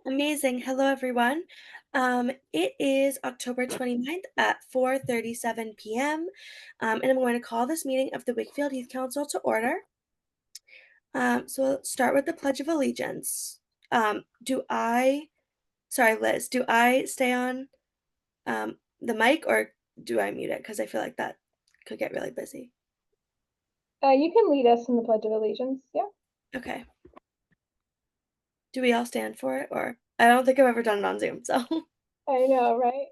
Amazing. Hello, everyone. It is October 29th at 4:37 p.m. And I'm going to call this meeting of the Wakefield Youth Council to order. So we'll start with the Pledge of Allegiance. Sorry, Liz, do I stay on the mic or do I mute it? Because I feel like that could get really busy. You can lead us in the Pledge of Allegiance. Yeah. Okay. Do we all stand for it? Or I don't think I've ever done it on Zoom, so. I know, right?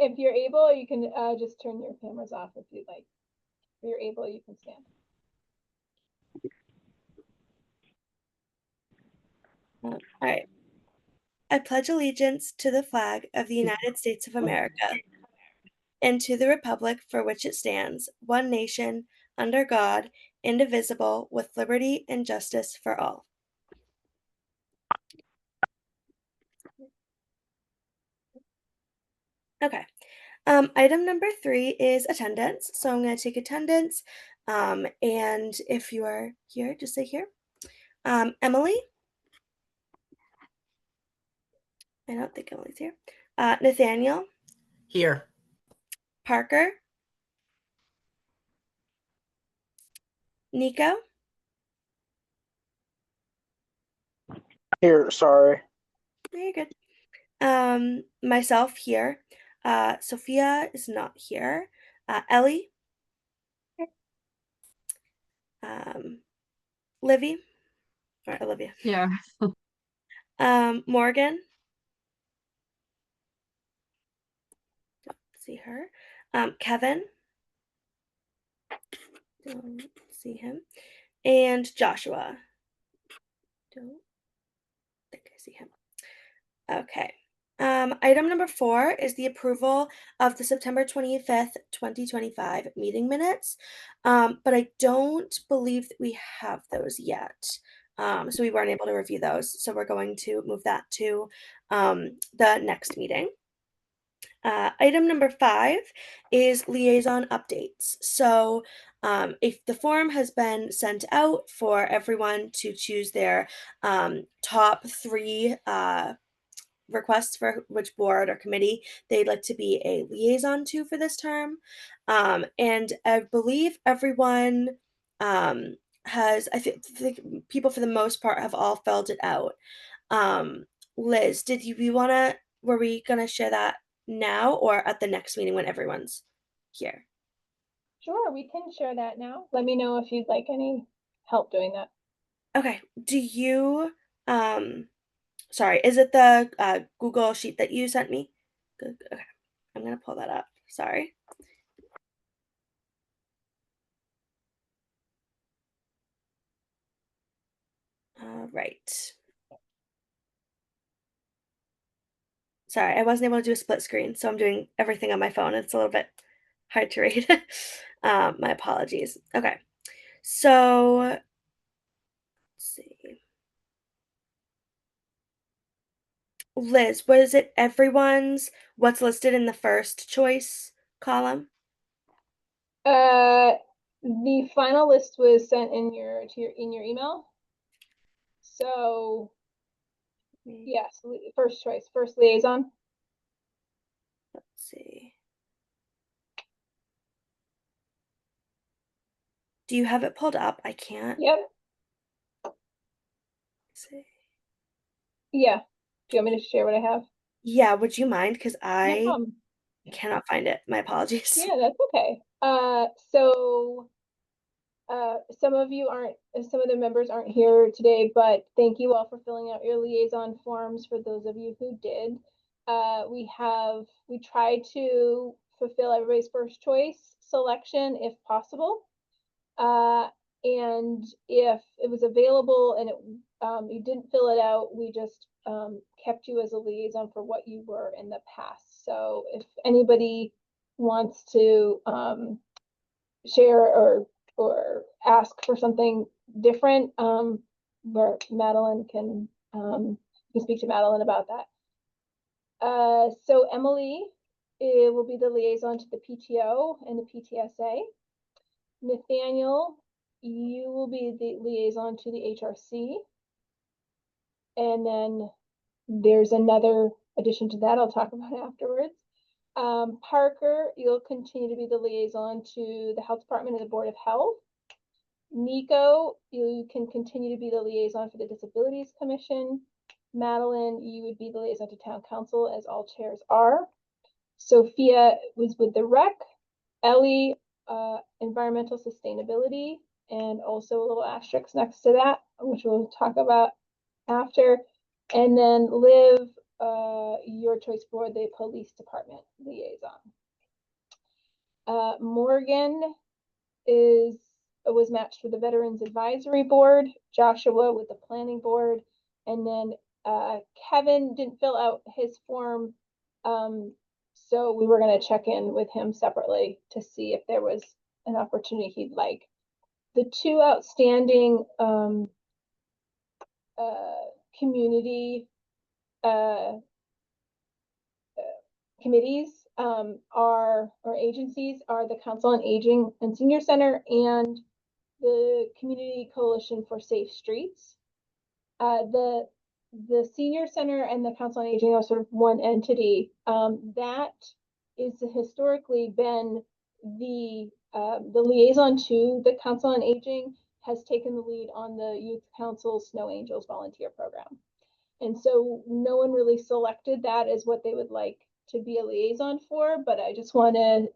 If you're able, you can just turn your cameras off if you'd like. If you're able, you can stand. All right. I pledge allegiance to the flag of the United States of America and to the republic for which it stands, one nation, under God, indivisible, with liberty and justice for all. Okay. Item number 3 is attendance. So I'm going to take attendance. And if you are here, just say here. Emily? I don't think Emily's here. Nathaniel? Here. Parker? Nico? Here, sorry. Very good. Myself here. Sophia is not here. Ellie? Livy? Or Olivia. Yeah. Morgan? Don't see her. Kevin? Don't see him. And Joshua? Don't think I see him. Okay. Item number 4 is the approval of the September 25th, 2025 meeting minutes. But I don't believe that we have those yet. So we weren't able to review those. So we're going to move that to the next meeting. Item number 5 is liaison updates. So if the form has been sent out for everyone to choose their top 3 requests for which board or committee they'd like to be a liaison to for this term. And I believe everyone I think people for the most part have all filled it out. Liz, were we gonna share that now or at the next meeting when everyone's here? Sure, we can share that now. Let me know if you'd like any help doing that. Okay. Do you sorry, is it the Google sheet that you sent me? Good. Okay. I'm gonna pull that up. Sorry. All right. Sorry, I wasn't able to do a split screen, so I'm doing everything on my phone. It's a little bit hard to read. My apologies. Okay. So, let's see. Liz, was it everyone's what's listed in the first choice column? The final list was sent in your email. So yes, first choice, first liaison. Let's see. Do you have it pulled up? I can't. Yep. Let's see. Yeah. Do you want me to share what I have? Yeah, would you mind? Because No I problem. cannot find it. My apologies. Yeah, that's okay. So some of the members aren't here today, but thank you all for filling out your liaison forms for those of you who did. We tried to fulfill everybody's first choice selection if possible. And if it was available and you didn't fill it out, we just kept you as a liaison for what you were in the past. So if anybody wants to share or ask for something different, where Madeline can speak to Madeline about that. So Emily will be the liaison to the PTO and the PTSA. Nathaniel, you will be the liaison to the HRC. And then there's another addition to that I'll talk about afterwards. Parker, you'll continue to be the liaison to the Health Department and the Board of Health. Nico, you can continue to be the liaison for the Disabilities Commission. Madeline, you would be the liaison to Town Council, as all chairs are. Sophia was with the rec. Ellie, environmental sustainability, and also a little asterisk next to that, which we'll talk about after. And then Liv, your choice for the police department liaison. Morgan was matched with the Veterans Advisory Board, Joshua with the Planning Board, and then Kevin didn't fill out his form, so we were going to check in with him separately to see if there was an opportunity he'd like. The two outstanding community committees or agencies are the Council on Aging and Senior Center and the Community Coalition for Safe Streets. The Senior Center and the Council on Aging are sort of one entity. That is historically been the liaison to the Council on Aging has taken the lead on the Youth Council Snow Angels volunteer program. And so no one really selected that as what they would like to be a liaison for, but I just want to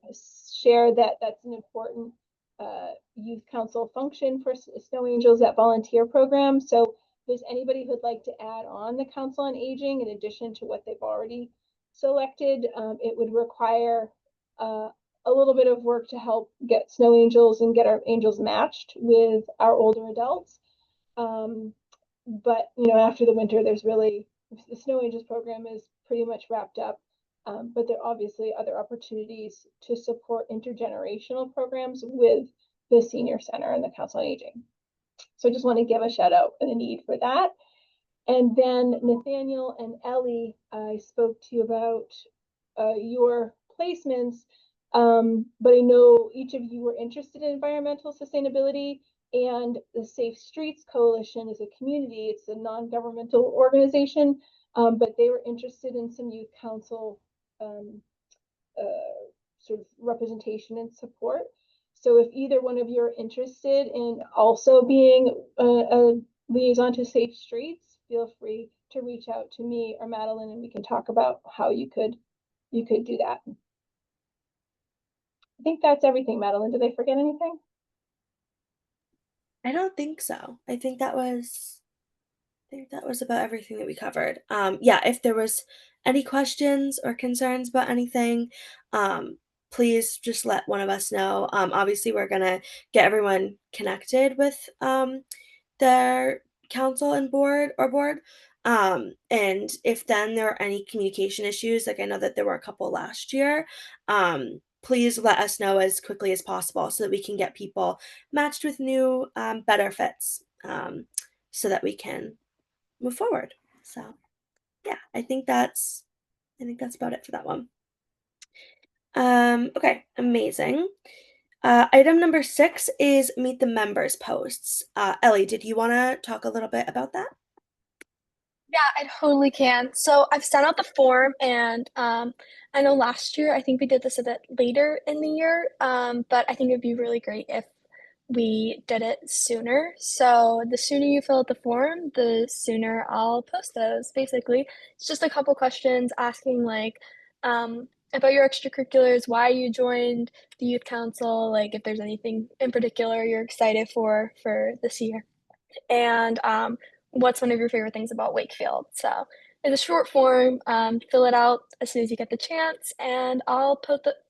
share that that's an important youth council function for Snow Angels, that volunteer program. So if there's anybody who'd like to add on the Council on Aging in addition to what they've already selected, it would require a little bit of work to help get Snow Angels and get our angels matched with our older adults. But after the winter, there's really the Snow Angels program is pretty much wrapped up. But there are obviously other opportunities to support intergenerational programs with the Senior Center and the Council on Aging. So I just want to give a shout out for the need for that. And then Nathaniel and Ellie, I spoke to you about your placements, but I know each of you were interested in environmental sustainability, and the Safe Streets Coalition is a community, it's a non-governmental organization, but they were interested in some youth council sort of representation and support. So if either one of you are interested in also being a liaison to Safe Streets, feel free to reach out to me or Madeline and we can talk about how you could do that. I think that's everything, Madeline. Did I forget anything? I don't think so. I think that was about everything that we covered. Yeah, if there was any questions or concerns about anything, please just let one of us know. Obviously, we're gonna get everyone connected with their council and board. And if then there are any communication issues, like I know that there were a couple last year, please let us know as quickly as possible so that we can get people matched with new, better fits, so that we can move forward. So yeah, I think that's about it for that one. Okay, amazing. Item number 6 is meet the members posts. Ellie, did you want to talk a little bit about that? Yeah, I totally can. So I've sent out the form, and I know last year I think we did this a bit later in the year, but I think it'd be really great if we did it sooner. So the sooner you fill out the form, the sooner I'll post those. Basically, it's just a couple questions asking like about your extracurriculars, why you joined the youth council, like if there's anything in particular you're excited for this year, and what's one of your favorite things about Wakefield. So it's a short form. Fill it out as soon as you get the chance, and I'll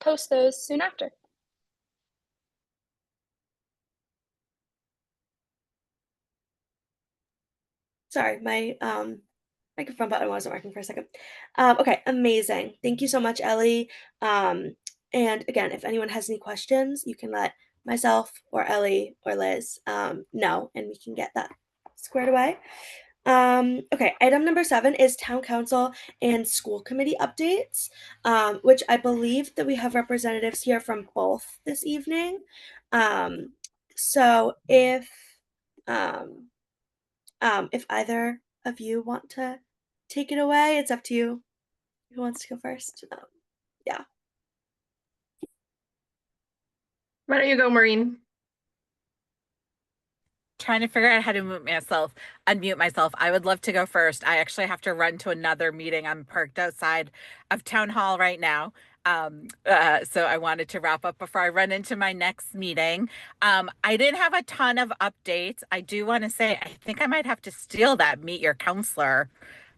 post those soon after. Sorry, my microphone button wasn't working for a second. Okay, amazing. Thank you so much, Ellie. And again, if anyone has any questions, you can let myself or Ellie or Liz know, and we can get that squared away. Okay, item number 7 is town council and school committee updates, which I believe that we have representatives here from both this evening. So if either of you want to take it away. It's up to you. Who wants to go first? Yeah. Why don't you go, Maureen? Trying to figure out how to unmute myself. I would love to go first. I actually have to run to another meeting. I'm parked outside of town hall right now. So I wanted to wrap up before I run into my next meeting. I didn't have a ton of updates. I do want to say, I think I might have to steal that meet your counselor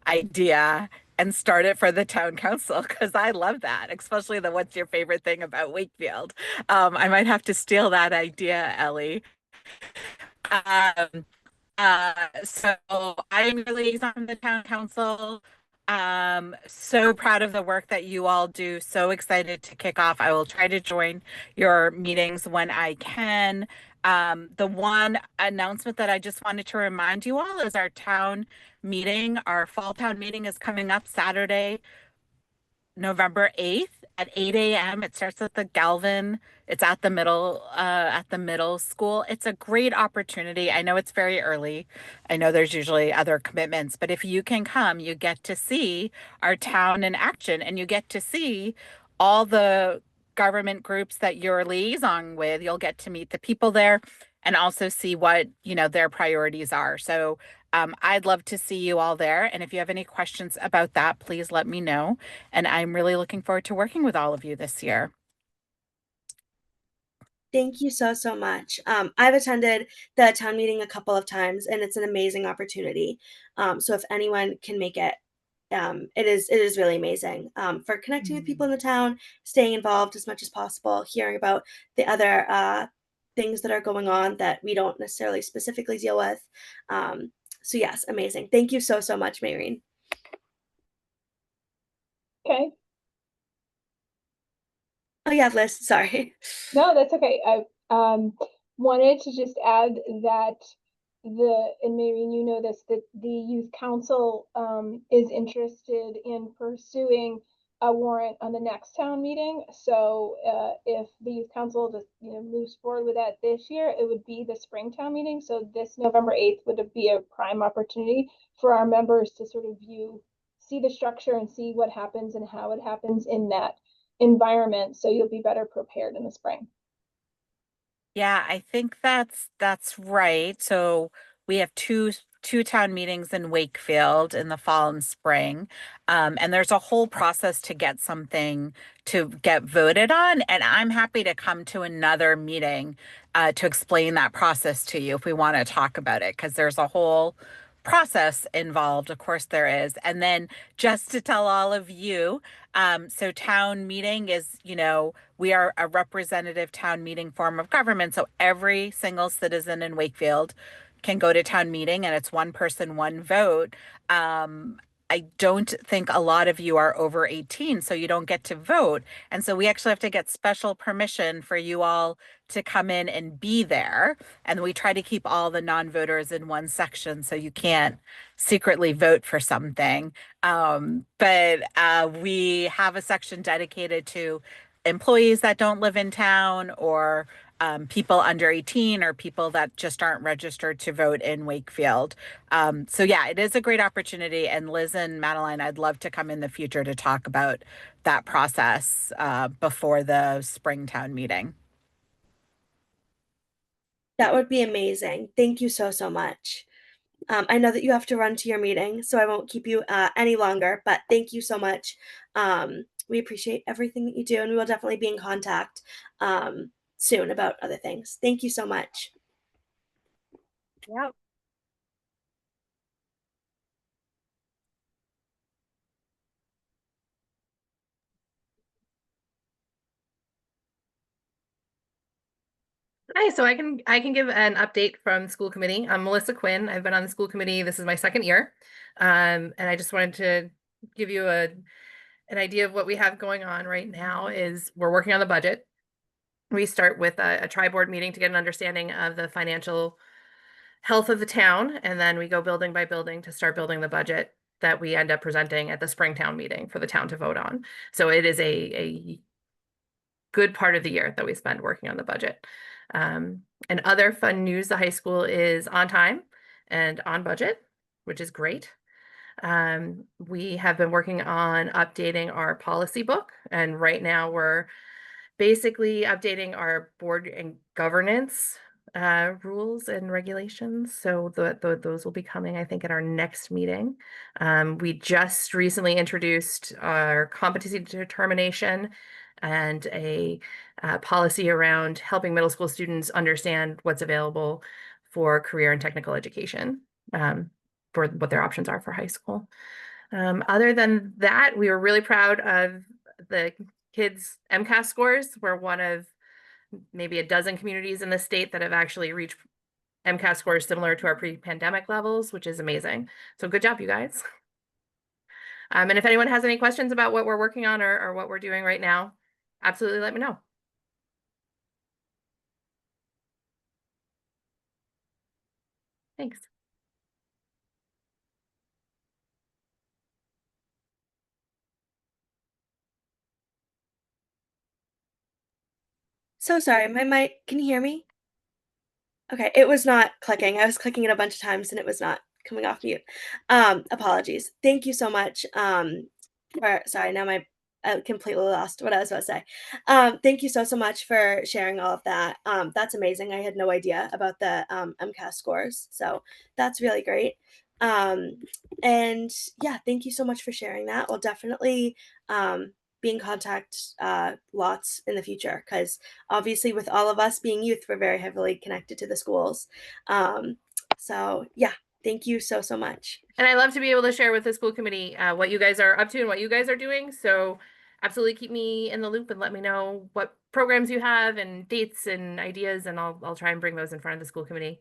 idea and start it for the town council because I love that, especially the what's your favorite thing about Wakefield. I might have to steal that idea, Ellie. Um, so I'm your liaison on the town council. So proud of the work that you all do. So excited to kick off. I will try to join your meetings when I can. The one announcement that I just wanted to remind you all is our town meeting, our fall town meeting is coming up Saturday, November 8th at 8 a.m. It starts at the Galvin. It's at the middle school. It's a great opportunity. I know it's very early. I know there's usually other commitments, but if you can come, you get to see our town in action and you get to see all the government groups that you're liaison with. You'll get to meet the people there and also see what, their priorities are. So I'd love to see you all there. And if you have any questions about that, please let me know. And I'm really looking forward to working with all of you this year. Thank you so, so much. I've attended the town meeting a couple of times and it's an amazing opportunity. So if anyone can make it, it is really amazing for connecting with people in the town, staying involved as much as possible, hearing about the other things that are going on that we don't necessarily specifically deal with. So yes, amazing. Thank you so, so much, Maureen. Okay. Oh yeah, Liz, sorry. No, that's okay. I wanted to just add that and Marion, you know this, that the youth council is interested in pursuing a warrant on the next town meeting. So if the youth council just moves forward with that this year, it would be the spring town meeting. So this November 8th would be a prime opportunity for our members to sort of see the structure and see what happens and how it happens in that environment. So you'll be better prepared in the spring. Yeah, I think that's right. So we have two town meetings in Wakefield in the fall and spring. And there's a whole process to get something to get voted on. And I'm happy to come to another meeting to explain that process to you if we want to talk about it, because there's a whole process involved. Of course there is. And then just to tell all of you, so town meeting is, we are a representative town meeting form of government. So every single citizen in Wakefield can go to town meeting and it's one person, one vote. I don't think a lot of you are over 18, so you don't get to vote. And so we actually have to get special permission for you all to come in and be there. And we try to keep all the non-voters in one section so you can't secretly vote for something. But we have a section dedicated to employees that don't live in town or people under 18 or people that just aren't registered to vote in Wakefield. So yeah, it is a great opportunity. And Liz and Madeline, I'd love to come in the future to talk about that process before the Springtown meeting. That would be amazing. Thank you so, so much. I know that you have to run to your meeting, so I won't keep you any longer, but thank you so much. We appreciate everything that you do, and we will definitely be in contact soon about other things. Thank you so much. Yep. Hi, so I can give an update from school committee. I'm Melissa Quinn. I've been on the school committee. This is my second year. And I just wanted to give you an idea of what we have going on right now is we're working on the budget. We start with a tri-board meeting to get an understanding of the financial health of the town, and then we go building by building to start building the budget that we end up presenting at the Springtown meeting for the town to vote on. So it is a good part of the year that we spend working on the budget. And other fun news, the high school is on time and on budget, which is great. We have been working on updating our policy book, and right now we're basically updating our board and governance rules and regulations. So those will be coming, I think, at our next meeting. We just recently introduced our competency determination and a policy around helping middle school students understand what's available for career and technical education, for what their options are for high school. Other than that, we were really proud of the kids' MCAS scores. We're one of maybe a dozen communities in the state that have actually reached MCAS scores similar to our pre-pandemic levels, which is amazing. So good job, you guys. And if anyone has any questions about what we're working on or what we're doing right now, absolutely let me know. Thanks. So sorry, my mic, can you hear me? Okay, it was not clicking. I was clicking it a bunch of times and it was not coming off mute. Apologies. Thank you so much. Sorry, now I completely lost what I was about to say. Thank you so much for sharing all of that. That's amazing. I had no idea about the MCAS scores, so that's really great. Um, and yeah, thank you so much for sharing that. We'll definitely be in contact lots in the future because obviously with all of us being youth, we're very heavily connected to the schools. So yeah, thank you so much. And I love to be able to share with the school committee what you guys are up to and what you guys are doing. So absolutely keep me in the loop and let me know what programs you have and dates and ideas, and I'll try and bring those in front of the school committee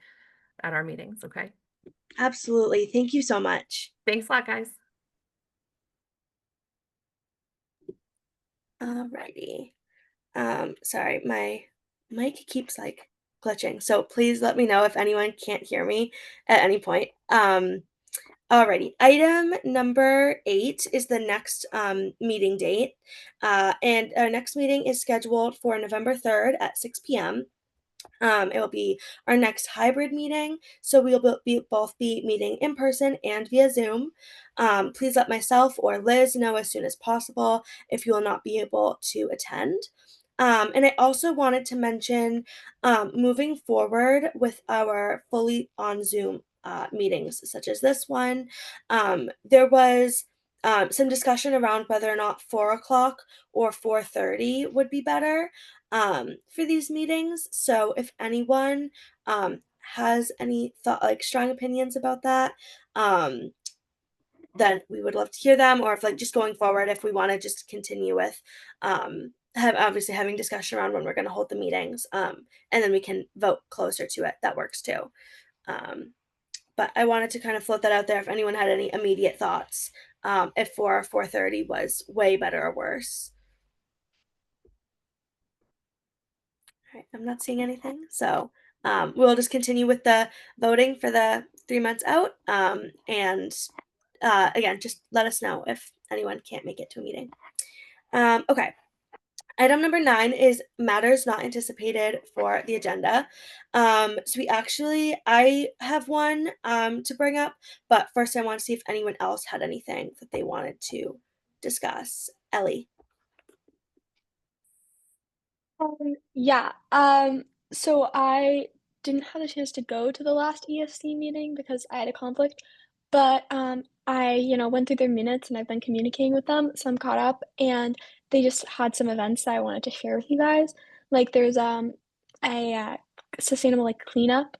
at our meetings. Okay. Absolutely. Thank you so much. Thanks a lot, guys. Alrighty. Sorry, my mic keeps like glitching. So please let me know if anyone can't hear me at any point. Alrighty. Item number 8 is the next meeting date. And our next meeting is scheduled for November 3rd at 6 p.m. It will be our next hybrid meeting, so we will both be meeting in person and via Zoom. Please let myself or Liz know as soon as possible if you will not be able to attend. And I also wanted to mention moving forward with our fully on Zoom meetings, such as this one. There was some discussion around whether or not 4 o'clock or 4:30 would be better for these meetings. So if anyone has any thought, like strong opinions about that, then we would love to hear them. Or if like just going forward, if we want to just continue with obviously having discussion around when we're going to hold the meetings, and then we can vote closer to it. That works too. But I wanted to kind of float that out there if anyone had any immediate thoughts, if 4:30 was way better or worse. All right, I'm not seeing anything, so we'll just continue with the voting for the 3 months out. And again, just let us know if anyone can't make it to a meeting. Okay. Item number 9 is matters not anticipated for the agenda. I have one to bring up, but first I want to see if anyone else had anything that they wanted to discuss. Ellie. Yeah. So I didn't have the chance to go to the last ESC meeting because I had a conflict, but I, went through their minutes and I've been communicating with them, so I'm caught up. And they just had some events that I wanted to share with you guys. Like there's a sustainable like cleanup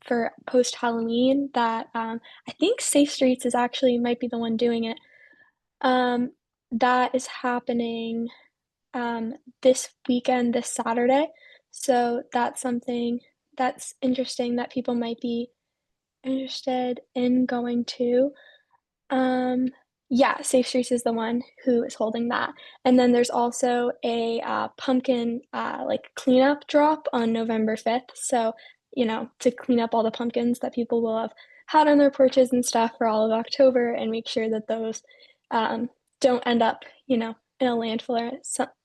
for post Halloween that I think Safe Streets is actually might be the one doing it. Um, that is happening this weekend, this Saturday. So that's something that's interesting that people might be interested in going to. Um, yeah, Safe Streets is the one who is holding that. And then there's also a pumpkin like cleanup drop on November 5th. So, to clean up all the pumpkins that people will have had on their porches and stuff for all of October and make sure that those um, don't end up, in a landfill or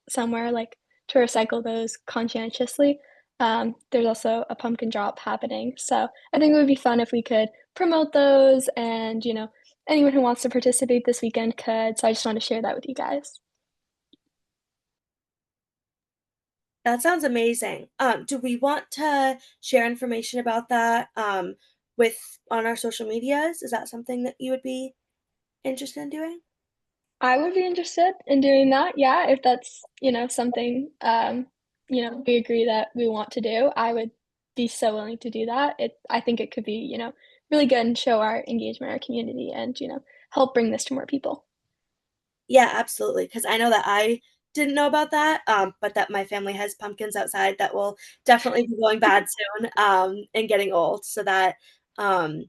somewhere, like to recycle those conscientiously. There's also a pumpkin drop happening. So I think it would be fun if we could promote those and, anyone who wants to participate this weekend could. So I just want to share that with you guys. That sounds amazing. Do we want to share information about that with on our social medias? Is that something that you would be interested in doing? I would be interested in doing that. Yeah, if that's, something, we agree that we want to do, I would be so willing to do that. I think it could be, really good and show our engagement, our community, and, help bring this to more people. Yeah, absolutely. Because I know that I didn't know about that, but that my family has pumpkins outside that will definitely be going bad soon, and getting old. So um,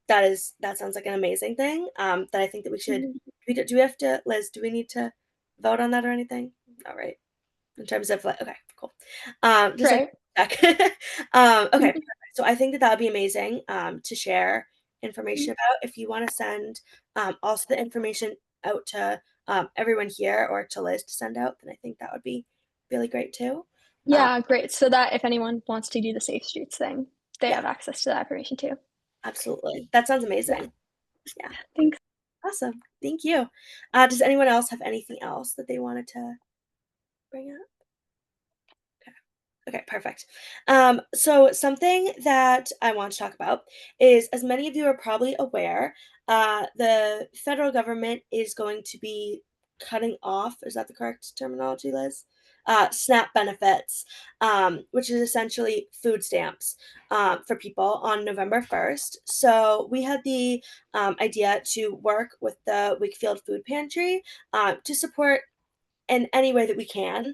that sounds like an amazing thing. That I think that we should. Mhm. Do we have to, Liz? Do we need to vote on that or anything? All right. In terms of like, okay, cool. Just like Right. check. Okay, perfect. So I think that that would be amazing to share information about. If you want to send also the information out to everyone here or to Liz to send out, then I think that would be really great too. Uh, Yeah, great. So that if anyone wants to do the Safe Streets thing, they yeah, have access to that information too. absolutely. That sounds Yeah. amazing. Yeah, Thanks. awesome. Thank you. Does anyone else have anything else that they wanted to bring up? Okay, perfect. So something that I want to talk about is, as many of you are probably aware, the federal government is going to be cutting off, is that the correct terminology, Liz? SNAP benefits, which is essentially food stamps for people on November 1st. So we had the idea to work with the Wakefield Food Pantry to support in any way that we can,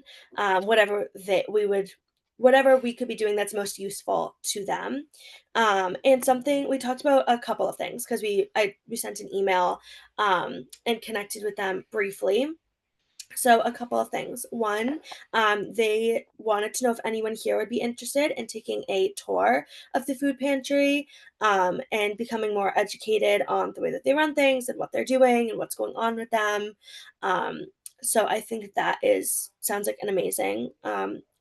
whatever that we would, whatever we could be doing that's most useful to them. And something we talked about a couple of things because we sent an email and connected with them briefly. So a couple of things. One, they wanted to know if anyone here would be interested in taking a tour of the food pantry and becoming more educated on the way that they run things and what they're doing and what's going on with them. Um, so I think that is sounds like an amazing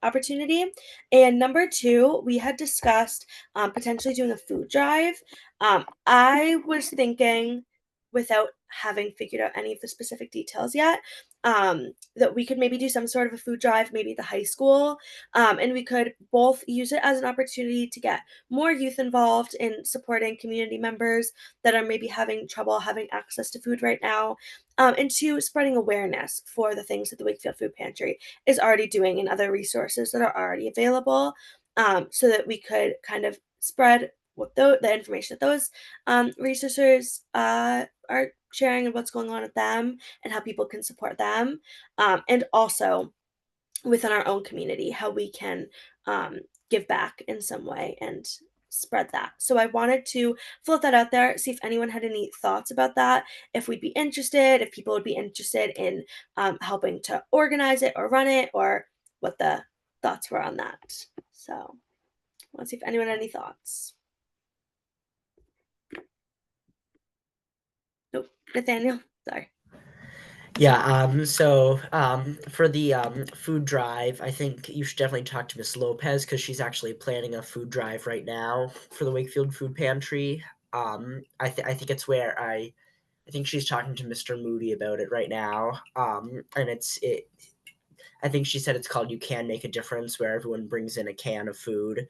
opportunity. And number two, we had discussed potentially doing a food drive. I was thinking, without having figured out any of the specific details yet, that we could maybe do some sort of a food drive, maybe at the high school, and we could both use it as an opportunity to get more youth involved in supporting community members that are maybe having trouble having access to food right now, and two, spreading awareness for the things that the Wakefield Food Pantry is already doing and other resources that are already available, so that we could kind of spread what the information that those resources are sharing and what's going on with them and how people can support them, and also within our own community how we can um, give back in some way and spread that. So I wanted to float that out there, see if anyone had any thoughts about that, if we'd be interested, if people would be interested in helping to organize it or run it, or what the thoughts were on that. So let's see if anyone had any thoughts. Nope. Nathaniel, sorry. Yeah, for the food drive, I think you should definitely talk to Miss Lopez because she's actually planning a food drive right now for the Wakefield Food Pantry. I think it's where I think she's talking to Mr. Moody about it right now. And I think she said it's called "You Can Make a Difference," where everyone brings in a can of food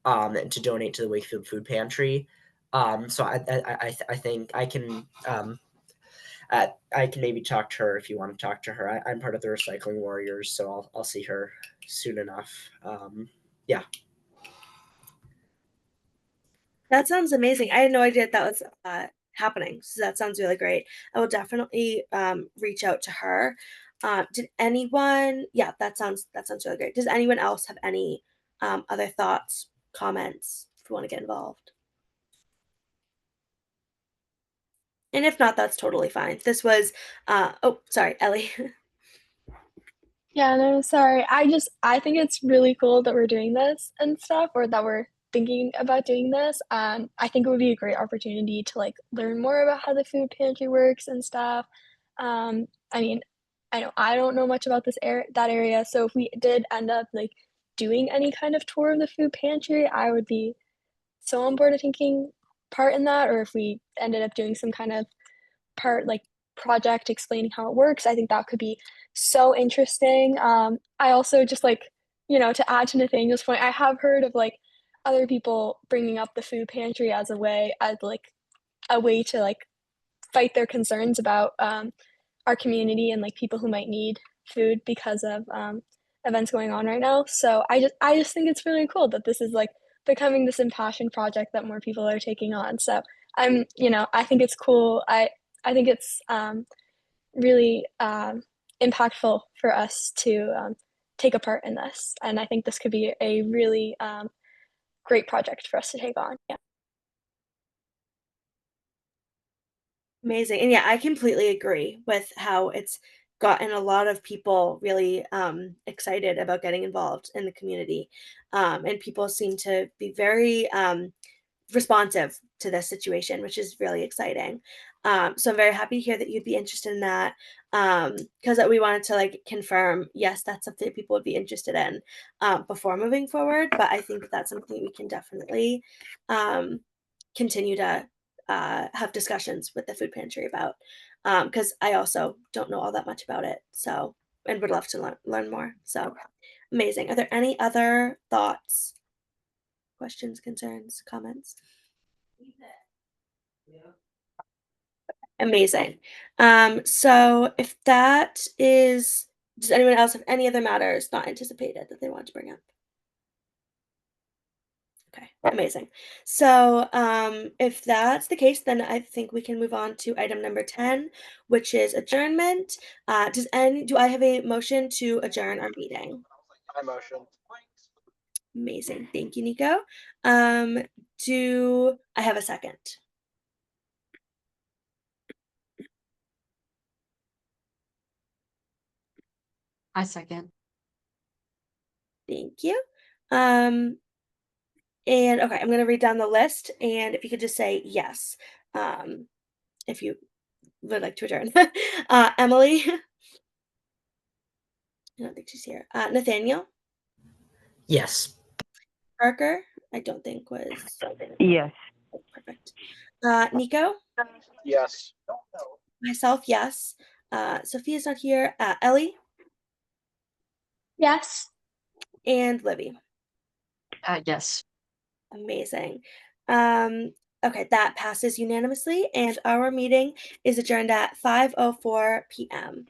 to donate to the Wakefield Food Pantry. So I think I can maybe talk to her if you want to talk to her. I'm part of the Recycling Warriors, so I'll see her soon enough. Yeah. That sounds amazing. I had no idea that was happening. So that sounds really great. I will definitely reach out to her. Did anyone? Yeah, that sounds really great. Does anyone else have any other thoughts, comments? If you want to get involved, and if not, that's totally fine. This was. Oh, sorry, Ellie. Yeah, no, sorry. I think it's really cool that we're doing this and stuff, or that we're thinking about doing this. I think it would be a great opportunity to like learn more about how the food pantry works and stuff. I mean, I know I don't know much about that area, so if we did end up like doing any kind of tour of the food pantry, I would be so on board of taking part in that, or if we ended up doing some kind of part like project explaining how it works. I think that could be so interesting. I also just like, to add to Nathaniel's point, I have heard of like other people bringing up the food pantry as a way to like fight their concerns about our community and like people who might need food because of events going on right now. So I just think it's really cool that this is like becoming this impassioned project that more people are taking on. So I think it's cool. I think it's really impactful for us to take a part in this, and I think this could be a really great project for us to take on. Yeah. Amazing. And yeah, I completely agree with how it's gotten a lot of people really excited about getting involved in the community. And people seem to be very responsive to this situation, which is really exciting. So I'm very happy to hear that you'd be interested in that. Because we wanted to like confirm, yes, that's something that people would be interested in before moving forward. But I think that's something we can definitely continue to have discussions with the food pantry about. Because I also don't know all that much about it. So, and would love to learn more. So amazing. Are there any other thoughts, questions, concerns, comments? Amazing. So if that is, does anyone else have any other matters not anticipated that they want to bring up? Okay, amazing. So if that's the case, then I think we can move on to item number 10, which is adjournment. Do I have a motion to adjourn our meeting? I motion. Amazing. Thank you, Nico. Do I have a second? I second. Thank you. And okay, I'm gonna read down the list, and if you could just say yes, if you would like to adjourn. Emily, I don't think she's here. Nathaniel, Yes. Parker, I don't think was Yes. perfect. Nico, Yes. myself, yes. Sophia's not here. Ellie Yes. and Libby. Yes. Amazing. Okay, that passes unanimously, and our meeting is adjourned at 5:04 p.m.